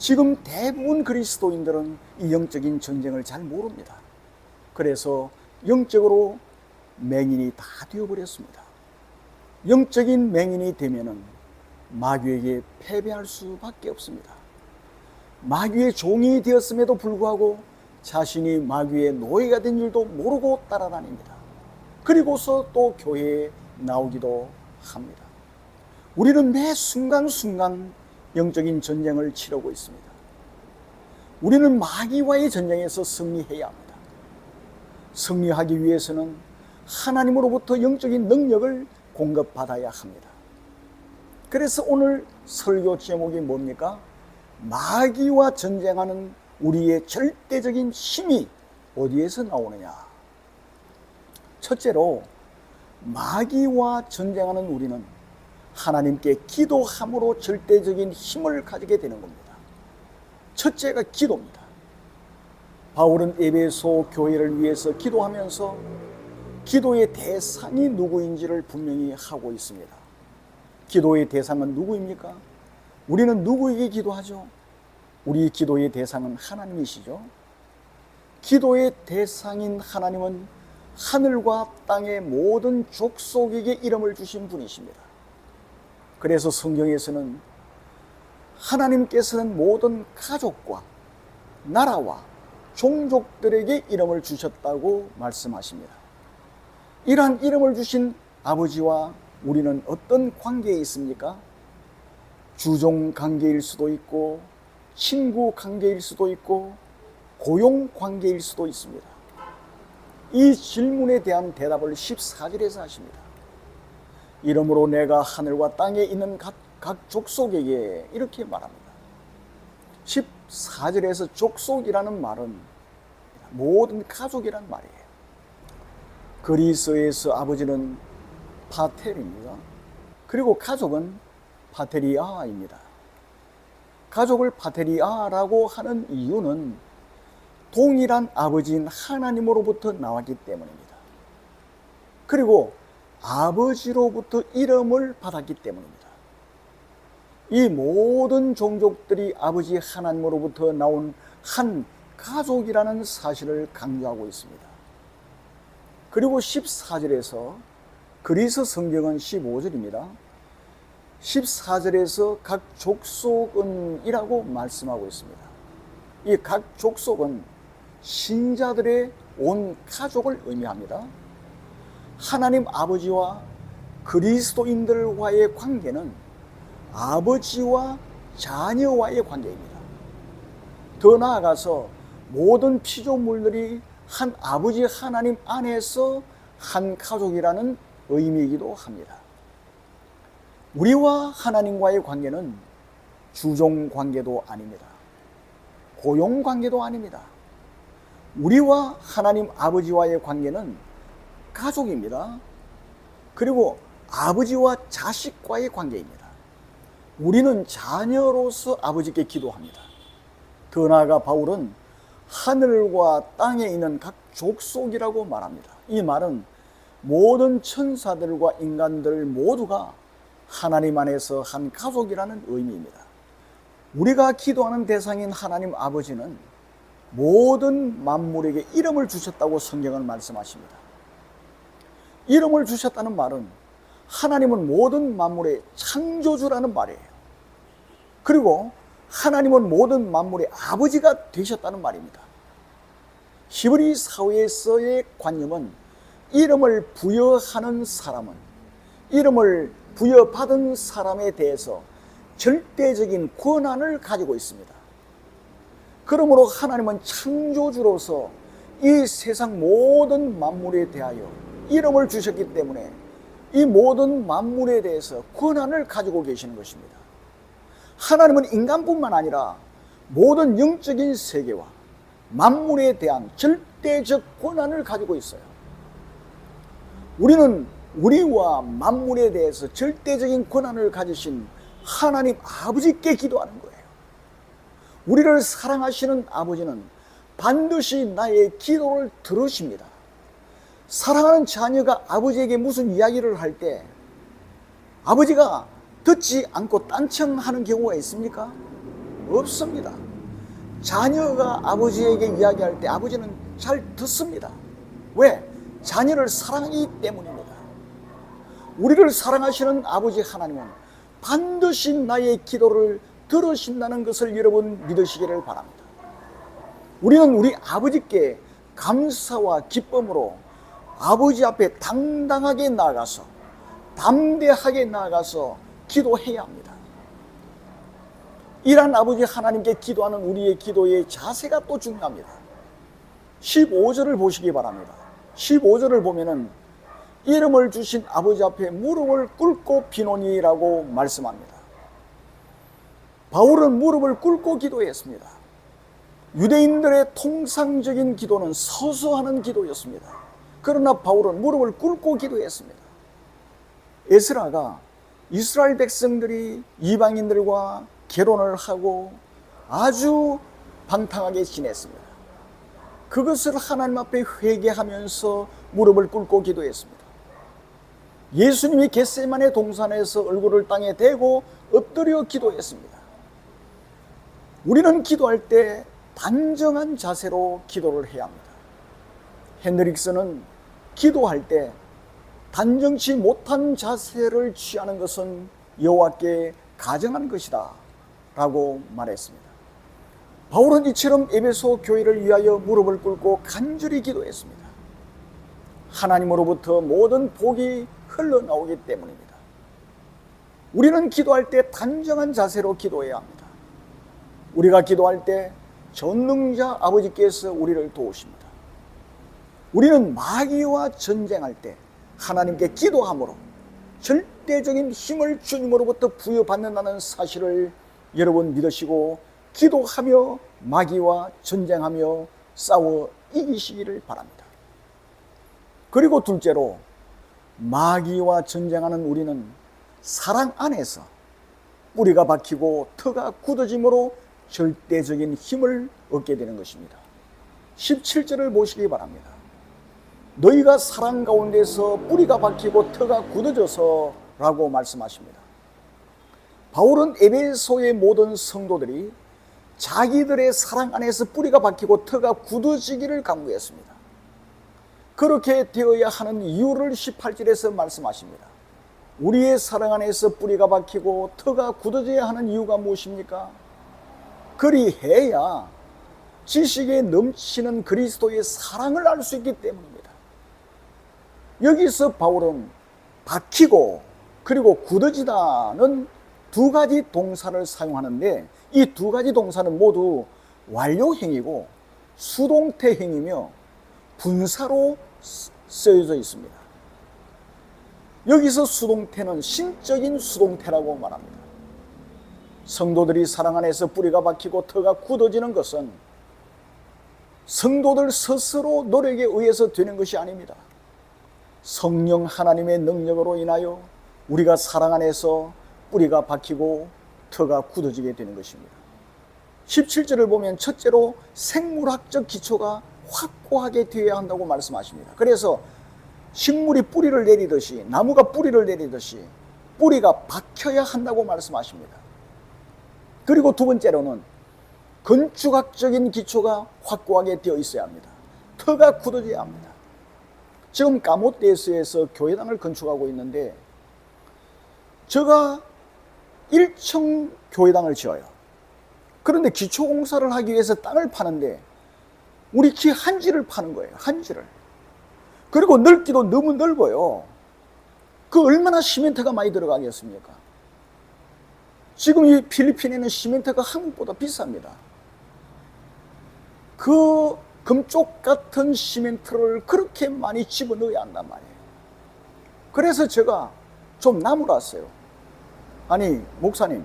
지금 대부분 그리스도인들은 이 영적인 전쟁을 잘 모릅니다. 그래서 영적으로 맹인이 다 되어버렸습니다. 영적인 맹인이 되면은 마귀에게 패배할 수밖에 없습니다. 마귀의 종이 되었음에도 불구하고 자신이 마귀의 노예가 된 줄도 모르고 따라다닙니다. 그리고서 또 교회에 나오기도 합니다. 우리는 매 순간순간 영적인 전쟁을 치르고 있습니다. 우리는 마귀와의 전쟁에서 승리해야 합니다. 승리하기 위해서는 하나님으로부터 영적인 능력을 공급받아야 합니다. 그래서 오늘 설교 제목이 뭡니까? 마귀와 전쟁하는 우리의 절대적인 힘이 어디에서 나오느냐? 첫째로 마귀와 전쟁하는 우리는 하나님께 기도함으로 절대적인 힘을 가지게 되는 겁니다. 첫째가 기도입니다. 바울은 에베소 교회를 위해서 기도하면서 기도의 대상이 누구인지를 분명히 하고 있습니다. 기도의 대상은 누구입니까? 우리는 누구에게 기도하죠? 우리 기도의 대상은 하나님이시죠. 기도의 대상인 하나님은 하늘과 땅의 모든 족속에게 이름을 주신 분이십니다. 그래서 성경에서는 하나님께서는 모든 가족과 나라와 종족들에게 이름을 주셨다고 말씀하십니다. 이러한 이름을 주신 아버지와 우리는 어떤 관계에 있습니까? 주종 관계일 수도 있고 친구 관계일 수도 있고 고용 관계일 수도 있습니다. 이 질문에 대한 대답을 14절에서 하십니다. 이러므로 내가 하늘과 땅에 있는 각 족속에게 이렇게 말합니다. 14절에서 족속이라는 말은 모든 가족이란 말이에요. 그리스에서 아버지는 파텔입니다. 그리고 가족은 파테리아입니다. 가족을 파테리아라고 하는 이유는 동일한 아버지인 하나님으로부터 나왔기 때문입니다. 그리고 아버지로부터 이름을 받았기 때문입니다. 이 모든 종족들이 아버지 하나님으로부터 나온 한 가족이라는 사실을 강조하고 있습니다. 그리고 14절에서 그리스 성경은 15절입니다. 14절에서 각 족속은 이라고 말씀하고 있습니다. 이 각 족속은 신자들의 온 가족을 의미합니다. 하나님 아버지와 그리스도인들과의 관계는 아버지와 자녀와의 관계입니다. 더 나아가서 모든 피조물들이 한 아버지 하나님 안에서 한 가족이라는 의미이기도 합니다. 우리와 하나님과의 관계는 주종 관계도 아닙니다. 고용 관계도 아닙니다. 우리와 하나님 아버지와의 관계는 가족입니다. 그리고 아버지와 자식과의 관계입니다. 우리는 자녀로서 아버지께 기도합니다. 더 나아가 바울은 하늘과 땅에 있는 각 족속이라고 말합니다. 이 말은 모든 천사들과 인간들 모두가 하나님 안에서 한 가족이라는 의미입니다. 우리가 기도하는 대상인 하나님 아버지는 모든 만물에게 이름을 주셨다고 성경은 말씀하십니다. 이름을 주셨다는 말은 하나님은 모든 만물의 창조주라는 말이에요. 그리고 하나님은 모든 만물의 아버지가 되셨다는 말입니다. 히브리 사회에서의 관념은 이름을 부여하는 사람은 이름을 부여받은 사람에 대해서 절대적인 권한을 가지고 있습니다. 그러므로 하나님은 창조주로서 이 세상 모든 만물에 대하여 이름을 주셨기 때문에 이 모든 만물에 대해서 권한을 가지고 계시는 것입니다. 하나님은 인간뿐만 아니라 모든 영적인 세계와 만물에 대한 절대적 권한을 가지고 있어요. 우리는 우리와 만물에 대해서 절대적인 권한을 가지신 하나님 아버지께 기도하는 거예요. 우리를 사랑하시는 아버지는 반드시 나의 기도를 들으십니다. 사랑하는 자녀가 아버지에게 무슨 이야기를 할 때 아버지가 듣지 않고 딴청하는 경우가 있습니까? 없습니다. 자녀가 아버지에게 이야기할 때 아버지는 잘 듣습니다. 왜? 자녀를 사랑하기 때문입니다. 우리를 사랑하시는 아버지 하나님은 반드시 나의 기도를 들으신다는 것을 여러분 믿으시기를 바랍니다. 우리는 우리 아버지께 감사와 기쁨으로 아버지 앞에 당당하게 나아가서 담대하게 나아가서 기도해야 합니다. 이런 아버지 하나님께 기도하는 우리의 기도의 자세가 또 중요합니다. 15절을 보시기 바랍니다. 15절을 보면은 이름을 주신 아버지 앞에 무릎을 꿇고 비노니라고 말씀합니다. 바울은 무릎을 꿇고 기도했습니다. 유대인들의 통상적인 기도는 서서 하는 기도였습니다. 그러나 바울은 무릎을 꿇고 기도했습니다. 에스라가 이스라엘 백성들이 이방인들과 결혼을 하고 아주 방탕하게 지냈습니다. 그것을 하나님 앞에 회개하면서 무릎을 꿇고 기도했습니다. 예수님이 겟세마네 동산에서 얼굴을 땅에 대고 엎드려 기도했습니다. 우리는 기도할 때 단정한 자세로 기도를 해야 합니다. 핸드릭스는 기도할 때 단정치 못한 자세를 취하는 것은 여호와께 가증한 것이다 라고 말했습니다. 바울은 이처럼 에베소 교회를 위하여 무릎을 꿇고 간절히 기도했습니다. 하나님으로부터 모든 복이 흘러나오기 때문입니다. 우리는 기도할 때 단정한 자세로 기도해야 합니다. 우리가 기도할 때 전능자 아버지께서 우리를 도우십니다. 우리는 마귀와 전쟁할 때 하나님께 기도함으로 절대적인 힘을 주님으로부터 부여받는다는 사실을 여러분 믿으시고 기도하며 마귀와 전쟁하며 싸워 이기시기를 바랍니다. 그리고 둘째로 마귀와 전쟁하는 우리는 사랑 안에서 뿌리가 박히고 터가 굳어짐으로 절대적인 힘을 얻게 되는 것입니다. 17절을 보시기 바랍니다. 너희가 사랑 가운데서 뿌리가 박히고 터가 굳어져서 라고 말씀하십니다. 바울은 에베소의 모든 성도들이 자기들의 사랑 안에서 뿌리가 박히고 터가 굳어지기를 강구했습니다. 그렇게 되어야 하는 이유를 18절에서 말씀하십니다. 우리의 사랑 안에서 뿌리가 박히고 터가 굳어져야 하는 이유가 무엇입니까? 그리해야 지식에 넘치는 그리스도의 사랑을 알 수 있기 때문입니다. 여기서 바울은 박히고 그리고 굳어지다는 두 가지 동사를 사용하는데 이 두 가지 동사는 모두 완료행이고 수동태행이며 분사로 쓰여져 있습니다. 여기서 수동태는 신적인 수동태라고 말합니다. 성도들이 사랑 안에서 뿌리가 박히고 터가 굳어지는 것은 성도들 스스로 노력에 의해서 되는 것이 아닙니다. 성령 하나님의 능력으로 인하여 우리가 사랑 안에서 뿌리가 박히고 터가 굳어지게 되는 것입니다. 17절을 보면 첫째로 생물학적 기초가 확고하게 되어야 한다고 말씀하십니다. 그래서 식물이 뿌리를 내리듯이 나무가 뿌리를 내리듯이 뿌리가 박혀야 한다고 말씀하십니다. 그리고 두 번째로는 건축학적인 기초가 확고하게 되어 있어야 합니다. 터가 굳어져야 합니다. 지금 까모테스에서 교회당을 건축하고 있는데 제가 1층 교회당을 지어요. 그런데 기초공사를 하기 위해서 땅을 파는데 우리 키 한 지를 파는 거예요. 한 지를. 그리고 넓기도 너무 넓어요. 그 얼마나 시멘트가 많이 들어가겠습니까? 지금 이 필리핀에는 시멘트가 한국보다 비쌉니다. 그 금쪽 같은 시멘트를 그렇게 많이 집어넣어야 한단 말이에요. 그래서 제가 좀 나무랐어요. 아니 목사님,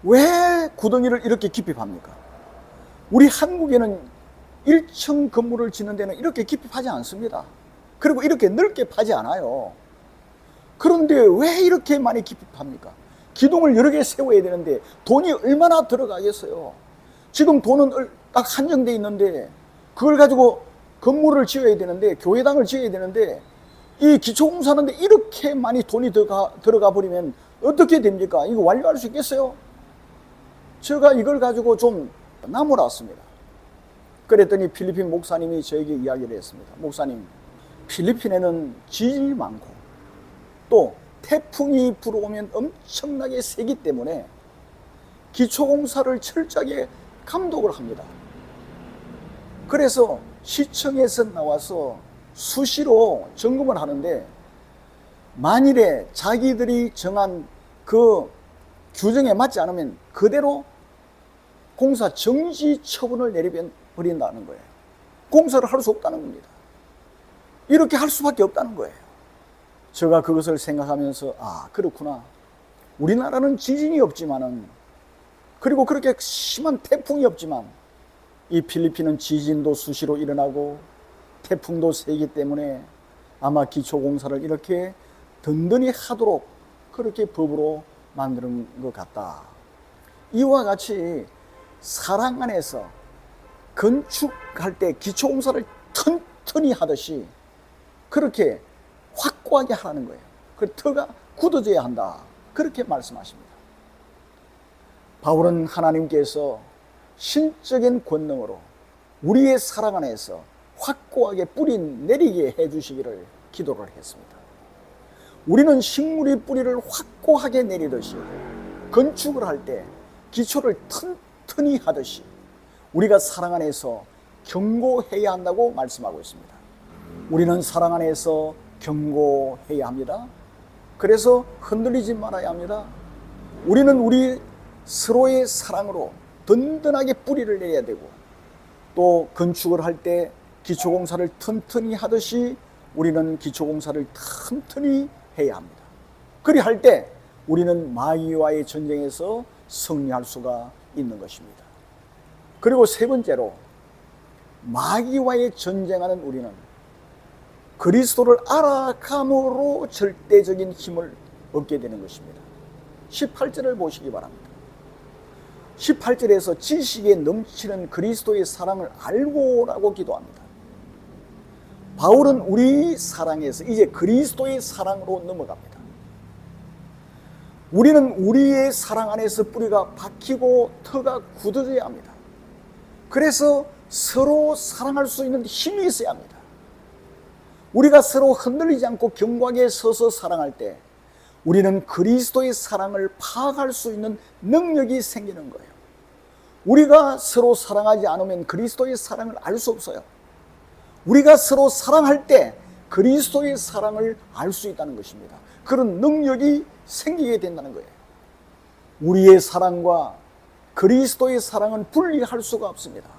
왜 구덩이를 이렇게 깊이 팝니까? 우리 한국에는 1층 건물을 짓는 데는 이렇게 깊이 파지 않습니다. 그리고 이렇게 넓게 파지 않아요. 그런데 왜 이렇게 많이 깊이 팝니까? 기둥을 여러 개 세워야 되는데 돈이 얼마나 들어가겠어요? 지금 돈은 딱 한정돼 있는데 그걸 가지고 건물을 지어야 되는데 교회당을 지어야 되는데 이 기초공사하는데 이렇게 많이 돈이 들어가 버리면 어떻게 됩니까? 이거 완료할 수 있겠어요? 제가 이걸 가지고 좀 나무랐습니다. 그랬더니 필리핀 목사님이 저에게 이야기를 했습니다. 목사님, 필리핀에는 지진이 많고 또 태풍이 불어오면 엄청나게 세기 때문에 기초공사를 철저하게 감독을 합니다. 그래서 시청에서 나와서 수시로 점검을 하는데 만일에 자기들이 정한 그 규정에 맞지 않으면 그대로 공사 정지 처분을 내려버린다는 거예요. 공사를 할 수 없다는 겁니다. 이렇게 할 수밖에 없다는 거예요. 제가 그것을 생각하면서 아, 그렇구나. 우리나라는 지진이 없지만은, 그리고 그렇게 심한 태풍이 없지만 이 필리핀은 지진도 수시로 일어나고 태풍도 세기 때문에 아마 기초공사를 이렇게 든든히 하도록 그렇게 법으로 만드는 것 같다. 이와 같이 사랑 안에서 건축할 때 기초공사를 튼튼히 하듯이 그렇게 확고하게 하라는 거예요. 그 터가 굳어져야 한다. 그렇게 말씀하십니다. 바울은 하나님께서 신적인 권능으로 우리의 사랑 안에서 확고하게 뿌리 내리게 해주시기를 기도를 했습니다. 우리는 식물이 뿌리를 확고하게 내리듯이 건축을 할 때 기초를 튼튼히 하듯이 우리가 사랑 안에서 견고해야 한다고 말씀하고 있습니다. 우리는 사랑 안에서 견고해야 합니다. 그래서 흔들리지 말아야 합니다. 우리는 우리 서로의 사랑으로 든든하게 뿌리를 내려야 되고, 또 건축을 할 때 기초공사를 튼튼히 하듯이 우리는 기초공사를 튼튼히 해야 합니다. 그리 할 때 우리는 마귀와의 전쟁에서 승리할 수가 있는 것입니다. 그리고 세 번째로, 마귀와의 전쟁하는 우리는 그리스도를 알아감으로 절대적인 힘을 얻게 되는 것입니다. 18절을 보시기 바랍니다. 18절에서 지식에 넘치는 그리스도의 사랑을 알고라고 기도합니다. 바울은 우리 사랑에서 이제 그리스도의 사랑으로 넘어갑니다. 우리는 우리의 사랑 안에서 뿌리가 박히고 터가 굳어져야 합니다. 그래서 서로 사랑할 수 있는 힘이 있어야 합니다. 우리가 서로 흔들리지 않고 견고하게 서서 사랑할 때 우리는 그리스도의 사랑을 파악할 수 있는 능력이 생기는 거예요. 우리가 서로 사랑하지 않으면 그리스도의 사랑을 알 수 없어요. 우리가 서로 사랑할 때 그리스도의 사랑을 알 수 있다는 것입니다. 그런 능력이 생기게 된다는 거예요. 우리의 사랑과 그리스도의 사랑은 분리할 수가 없습니다.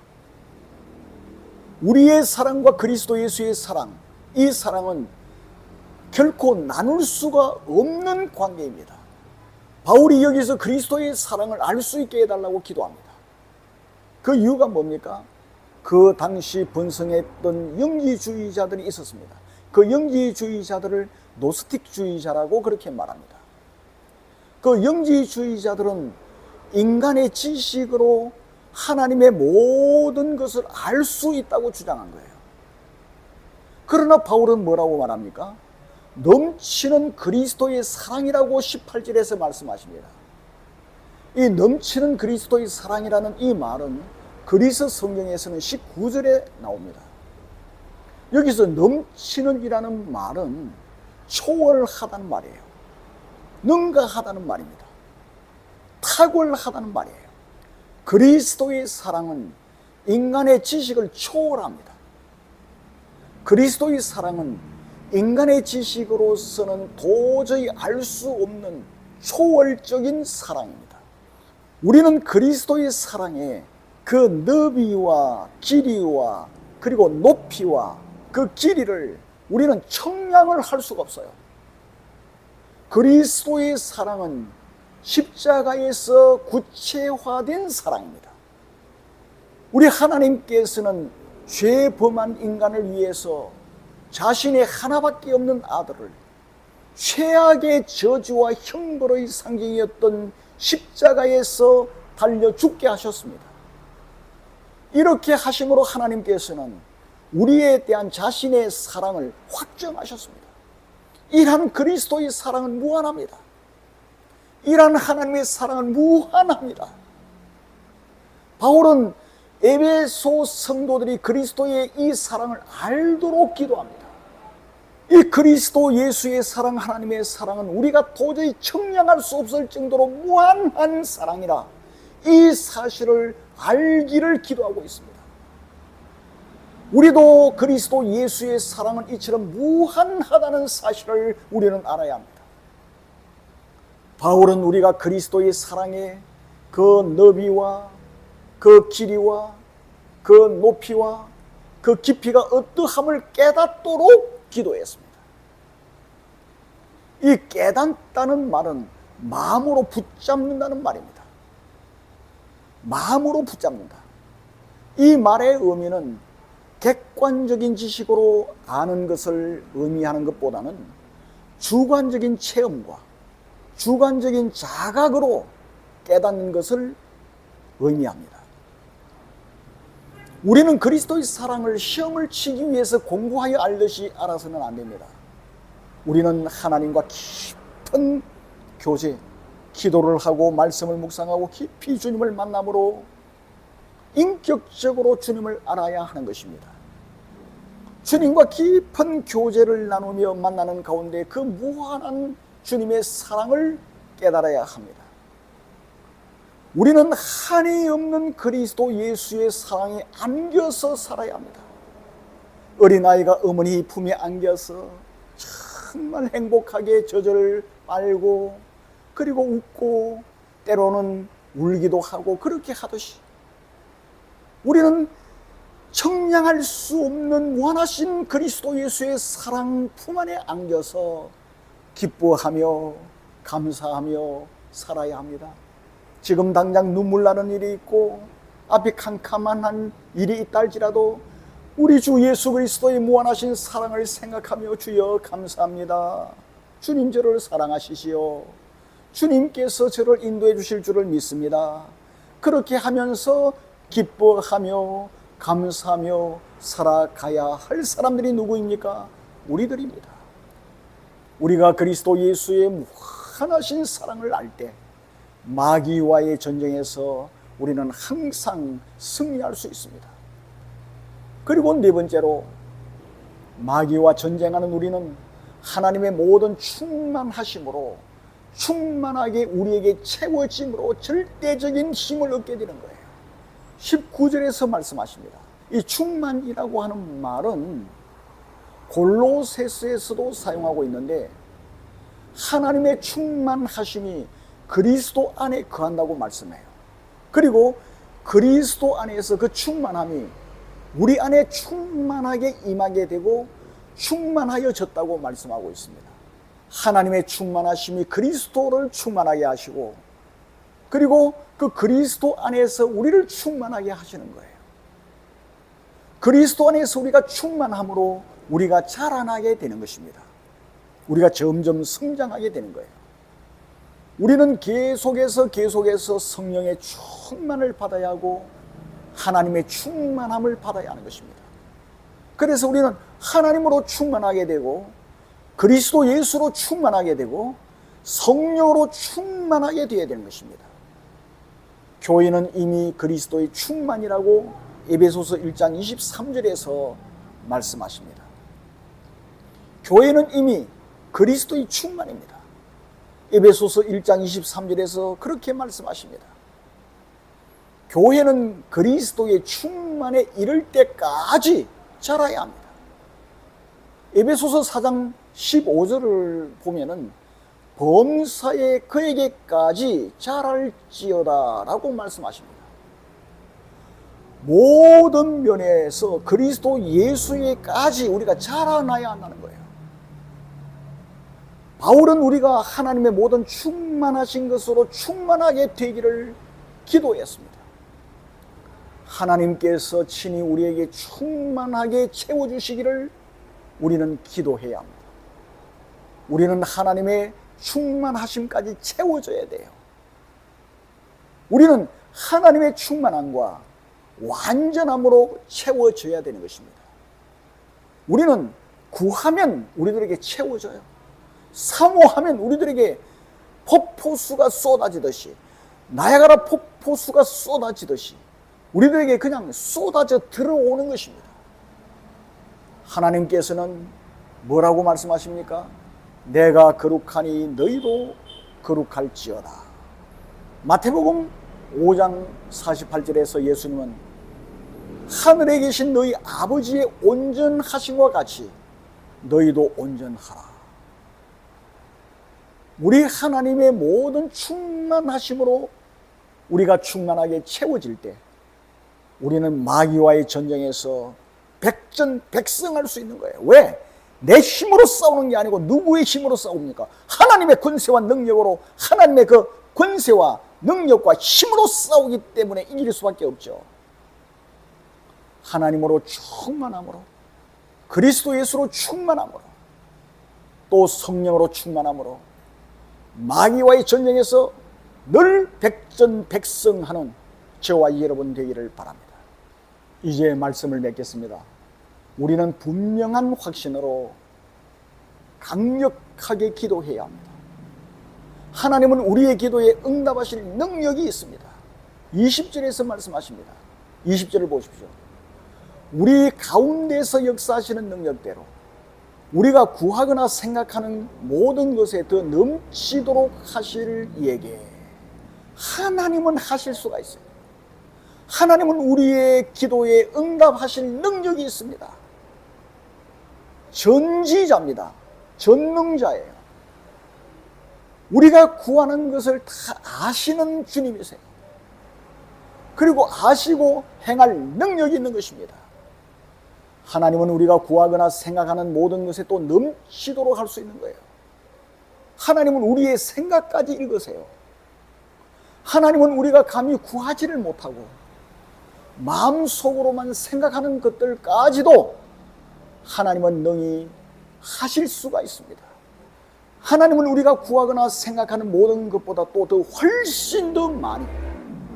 우리의 사랑과 그리스도 예수의 사랑, 이 사랑은 결코 나눌 수가 없는 관계입니다. 바울이 여기서 그리스도의 사랑을 알 수 있게 해달라고 기도합니다. 그 이유가 뭡니까? 그 당시 번성했던 영지주의자들이 있었습니다. 그 영지주의자들을 노스틱주의자라고 그렇게 말합니다. 그 영지주의자들은 인간의 지식으로 하나님의 모든 것을 알 수 있다고 주장한 거예요. 그러나 바울은 뭐라고 말합니까? 넘치는 그리스도의 사랑이라고 18절에서 말씀하십니다. 이 넘치는 그리스도의 사랑이라는 이 말은 그리스 성경에서는 19절에 나옵니다. 여기서 넘치는 이라는 말은 초월하다는 말이에요. 능가하다는 말입니다. 탁월하다는 말이에요. 그리스도의 사랑은 인간의 지식을 초월합니다. 그리스도의 사랑은 인간의 지식으로서는 도저히 알 수 없는 초월적인 사랑입니다. 우리는 그리스도의 사랑에 그 너비와 길이와 그리고 높이와 그 길이를 우리는 청량을 할 수가 없어요. 그리스도의 사랑은 십자가에서 구체화된 사랑입니다. 우리 하나님께서는 죄범한 인간을 위해서 자신의 하나밖에 없는 아들을 최악의 저주와 형벌의 상징이었던 십자가에서 달려 죽게 하셨습니다. 이렇게 하심으로 하나님께서는 우리에 대한 자신의 사랑을 확정하셨습니다. 이러한 그리스도의 사랑은 무한합니다. 이러한 하나님의 사랑은 무한합니다. 바울은 에베소 성도들이 그리스도의 이 사랑을 알도록 기도합니다. 이 그리스도 예수의 사랑, 하나님의 사랑은 우리가 도저히 청량할 수 없을 정도로 무한한 사랑이라 이 사실을 알기를 기도하고 있습니다. 우리도 그리스도 예수의 사랑은 이처럼 무한하다는 사실을 우리는 알아야 합니다. 바울은 우리가 그리스도의 사랑의 그 너비와 그 길이와 그 높이와 그 깊이가 어떠함을 깨닫도록 기도했습니다. 이 깨닫다는 말은 마음으로 붙잡는다는 말입니다. 마음으로 붙잡는다. 이 말의 의미는 객관적인 지식으로 아는 것을 의미하는 것보다는 주관적인 체험과 주관적인 자각으로 깨닫는 것을 의미합니다. 우리는 그리스도의 사랑을 시험을 치기 위해서 공부하여 알듯이 알아서는 안 됩니다. 우리는 하나님과 깊은 교제, 기도를 하고 말씀을 묵상하고 깊이 주님을 만남으로 인격적으로 주님을 알아야 하는 것입니다. 주님과 깊은 교제를 나누며 만나는 가운데 그 무한한 주님의 사랑을 깨달아야 합니다. 우리는 한이 없는 그리스도 예수의 사랑에 안겨서 살아야 합니다. 어린아이가 어머니 품에 안겨서 정말 행복하게 젖을 빨고 그리고 웃고 때로는 울기도 하고 그렇게 하듯이 우리는 청량할 수 없는 무한하신 그리스도 예수의 사랑 품 안에 안겨서 기뻐하며 감사하며 살아야 합니다. 지금 당장 눈물 나는 일이 있고 앞이 캄캄한 일이 있다 할지라도 우리 주 예수 그리스도의 무한하신 사랑을 생각하며 주여 감사합니다. 주님 저를 사랑하시시오. 주님께서 저를 인도해 주실 줄을 믿습니다. 그렇게 하면서 기뻐하며 감사하며 살아가야 할 사람들이 누구입니까? 우리들입니다. 우리가 그리스도 예수의 무한하신 사랑을 알 때 마귀와의 전쟁에서 우리는 항상 승리할 수 있습니다. 그리고 네 번째로 마귀와 전쟁하는 우리는 하나님의 모든 충만하심으로 충만하게 우리에게 채워짐으로 절대적인 힘을 얻게 되는 거예요. 19절에서 말씀하십니다. 이 충만이라고 하는 말은 골로새서에서도 사용하고 있는데 하나님의 충만하심이 그리스도 안에 거한다고 말씀해요. 그리고 그리스도 안에서 그 충만함이 우리 안에 충만하게 임하게 되고 충만하여졌다고 말씀하고 있습니다. 하나님의 충만하심이 그리스도를 충만하게 하시고 그리고 그 그리스도 안에서 우리를 충만하게 하시는 거예요. 그리스도 안에서 우리가 충만함으로 우리가 자라나게 되는 것입니다. 우리가 점점 성장하게 되는 거예요. 우리는 계속해서 성령의 충만을 받아야 하고 하나님의 충만함을 받아야 하는 것입니다. 그래서 우리는 하나님으로 충만하게 되고 그리스도 예수로 충만하게 되고 성령으로 충만하게 되어야 되는 것입니다. 교회는 이미 그리스도의 충만이라고 에베소서 1장 23절에서 말씀하십니다. 교회는 이미 그리스도의 충만입니다. 에베소서 1장 23절에서 그렇게 말씀하십니다. 교회는 그리스도의 충만에 이를 때까지 자라야 합니다. 에베소서 4장 15절을 보면은 범사에 그에게까지 자랄지어다 라고 말씀하십니다. 모든 면에서 그리스도 예수에까지 우리가 자라나야 한다는 거예요. 바울은 우리가 하나님의 모든 충만하신 것으로 충만하게 되기를 기도했습니다. 하나님께서 친히 우리에게 충만하게 채워주시기를 우리는 기도해야 합니다. 우리는 하나님의 충만하심까지 채워져야 돼요. 우리는 하나님의 충만함과 완전함으로 채워져야 되는 것입니다. 우리는 구하면 우리들에게 채워져요. 사모하면 우리들에게 폭포수가 쏟아지듯이 나야가라 폭포수가 쏟아지듯이 우리들에게 그냥 쏟아져 들어오는 것입니다. 하나님께서는 뭐라고 말씀하십니까? 내가 거룩하니 너희도 거룩할지어다. 마태복음 5장 48절에서 예수님은 하늘에 계신 너희 아버지의 온전하심과 같이 너희도 온전하라. 우리 하나님의 모든 충만하심으로 우리가 충만하게 채워질 때 우리는 마귀와의 전쟁에서 백전백승할 수 있는 거예요. 왜? 내 힘으로 싸우는 게 아니고 누구의 힘으로 싸웁니까? 하나님의 권세와 능력으로, 하나님의 그 권세와 능력과 힘으로 싸우기 때문에 이길 수밖에 없죠. 하나님으로 충만함으로, 그리스도 예수로 충만함으로, 또 성령으로 충만함으로 마귀와의 전쟁에서 늘 백전백승하는 저와 여러분 되기를 바랍니다. 이제 말씀을 맺겠습니다. 우리는 분명한 확신으로 강력하게 기도해야 합니다. 하나님은 우리의 기도에 응답하실 능력이 있습니다. 20절에서 말씀하십니다. 20절을 보십시오. 우리 가운데서 역사하시는 능력대로 우리가 구하거나 생각하는 모든 것에 더 넘치도록 하실 이에게 하나님은 하실 수가 있어요. 하나님은 우리의 기도에 응답하실 능력이 있습니다. 전지자입니다. 전능자예요. 우리가 구하는 것을 다 아시는 주님이세요. 그리고 아시고 행할 능력이 있는 것입니다. 하나님은 우리가 구하거나 생각하는 모든 것에 또 넘치도록 할 수 있는 거예요. 하나님은 우리의 생각까지 읽으세요. 하나님은 우리가 감히 구하지를 못하고 마음속으로만 생각하는 것들까지도 하나님은 능히 하실 수가 있습니다. 하나님은 우리가 구하거나 생각하는 모든 것보다 또 더 훨씬 더 많이,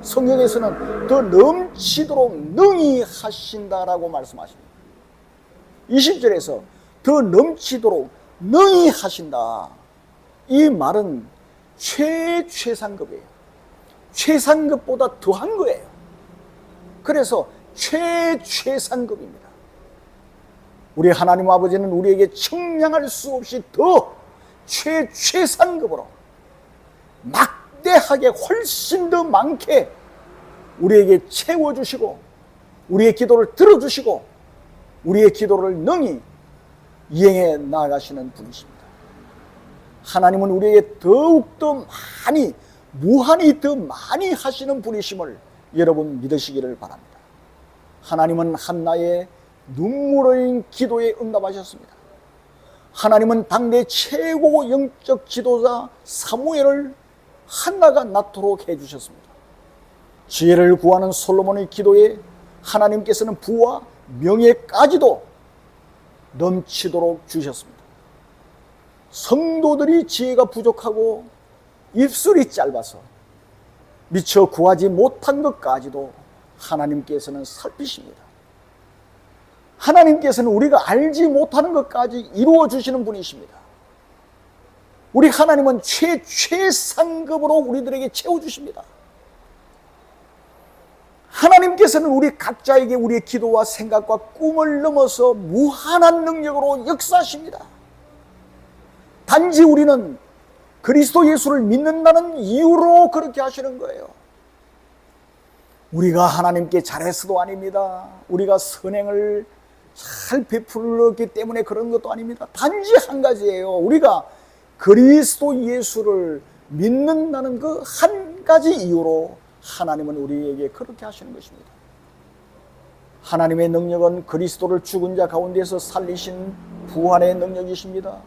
성경에서는 더 넘치도록 능히 하신다라고 말씀하십니다. 20절에서 더 넘치도록 능히 하신다. 이 말은 최상급이에요. 최상급보다 더한 거예요. 그래서 최상급입니다. 우리 하나님 아버지는 우리에게 청량할 수 없이 더 최상급으로 막대하게 훨씬 더 많게 우리에게 채워주시고 우리의 기도를 들어주시고 우리의 기도를 능히 이행해 나가시는 분이십니다. 하나님은 우리에게 더욱더 많이, 무한히 더 많이 하시는 분이심을 여러분 믿으시기를 바랍니다. 하나님은 한나의 눈물 흘린 기도에 응답하셨습니다. 하나님은 당대 최고 영적 지도자 사무엘을 한나가 낳도록 해주셨습니다. 지혜를 구하는 솔로몬의 기도에 하나님께서는 부와 명예까지도 넘치도록 주셨습니다. 성도들이 지혜가 부족하고 입술이 짧아서 미처 구하지 못한 것까지도 하나님께서는 살피십니다. 하나님께서는 우리가 알지 못하는 것까지 이루어 주시는 분이십니다. 우리 하나님은 최상급으로 우리들에게 채워주십니다. 하나님께서는 우리 각자에게 우리의 기도와 생각과 꿈을 넘어서 무한한 능력으로 역사하십니다. 단지 우리는 그리스도 예수를 믿는다는 이유로 그렇게 하시는 거예요. 우리가 하나님께 잘해서도 아닙니다. 우리가 선행을 잘 베풀었기 때문에 그런 것도 아닙니다. 단지 한 가지예요. 우리가 그리스도 예수를 믿는다는 그 한 가지 이유로 하나님은 우리에게 그렇게 하시는 것입니다. 하나님의 능력은 그리스도를 죽은 자 가운데서 살리신 부활의 능력이십니다.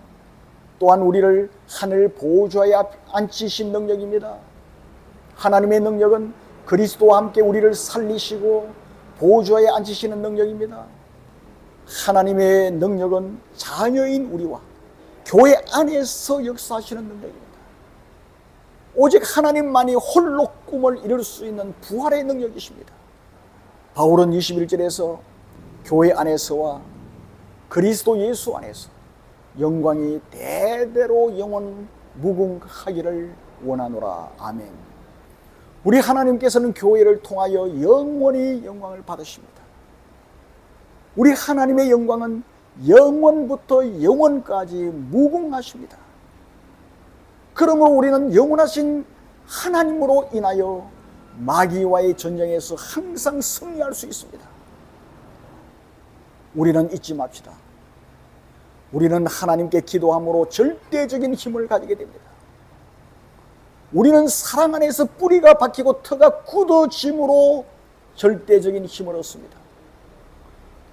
또한 우리를 하늘 보좌에 앉히신 능력입니다. 하나님의 능력은 그리스도와 함께 우리를 살리시고 보좌에 앉히시는 능력입니다. 하나님의 능력은 자녀인 우리와 교회 안에서 역사하시는 능력입니다. 오직 하나님만이 홀로 꿈을 이룰 수 있는 부활의 능력이십니다. 바울은 21절에서 교회 안에서와 그리스도 예수 안에서 영광이 대대로 영원 무궁하기를 원하노라. 아멘. 우리 하나님께서는 교회를 통하여 영원히 영광을 받으십니다. 우리 하나님의 영광은 영원부터 영원까지 무궁하십니다. 그러므로 우리는 영원하신 하나님으로 인하여 마귀와의 전쟁에서 항상 승리할 수 있습니다. 우리는 잊지 맙시다. 우리는 하나님께 기도함으로 절대적인 힘을 가지게 됩니다. 우리는 사랑 안에서 뿌리가 박히고 터가 굳어짐으로 절대적인 힘을 얻습니다.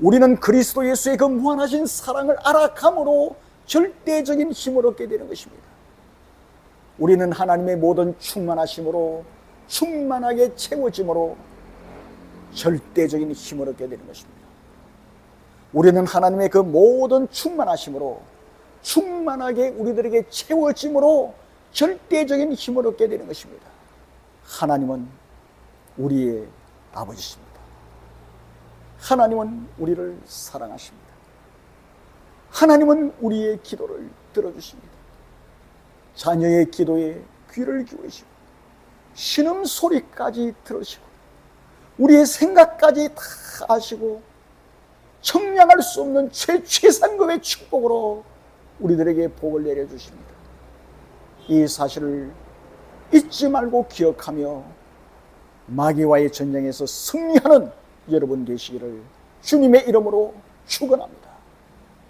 우리는 그리스도 예수의 그 무한하신 사랑을 알아감으로 절대적인 힘을 얻게 되는 것입니다. 우리는 하나님의 모든 충만하심으로 충만하게 채워짐으로 절대적인 힘을 얻게 되는 것입니다. 우리는 하나님의 그 모든 충만하심으로 충만하게 우리들에게 채워짐으로 절대적인 힘을 얻게 되는 것입니다. 하나님은 우리의 아버지십니다. 하나님은 우리를 사랑하십니다. 하나님은 우리의 기도를 들어주십니다. 자녀의 기도에 귀를 기울이시고 신음소리까지 들으시고 우리의 생각까지 다 아시고 청량할 수 없는 최상급의 축복으로 우리들에게 복을 내려주십니다. 이 사실을 잊지 말고 기억하며 마귀와의 전쟁에서 승리하는 여러분 되시기를 주님의 이름으로 축원합니다.